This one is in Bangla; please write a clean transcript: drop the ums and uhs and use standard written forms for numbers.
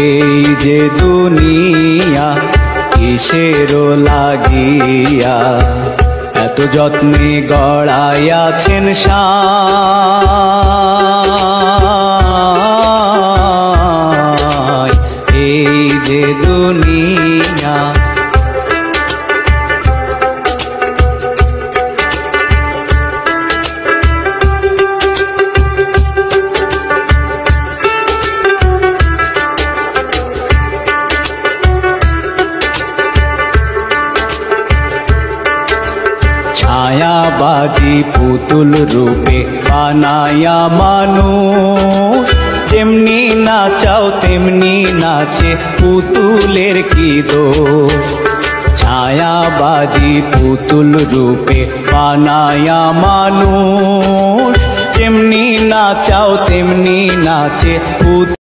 এই যে দুনিয়া কিসেরও লাগিয়া এত যত্নে গড়াইয়াছেন সায়। এই যে দুনিয়া ছায়াবাজি পুতুল রূপে বানায়া মানুষ, যেমনি নাচাও তেমনি নাচে পুতুলের কি দোষ। ছায়াবাজি পুতুল রূপে বানায়া মানুষ, যেমনি নাচাও তেমনি নাচে পুতুল।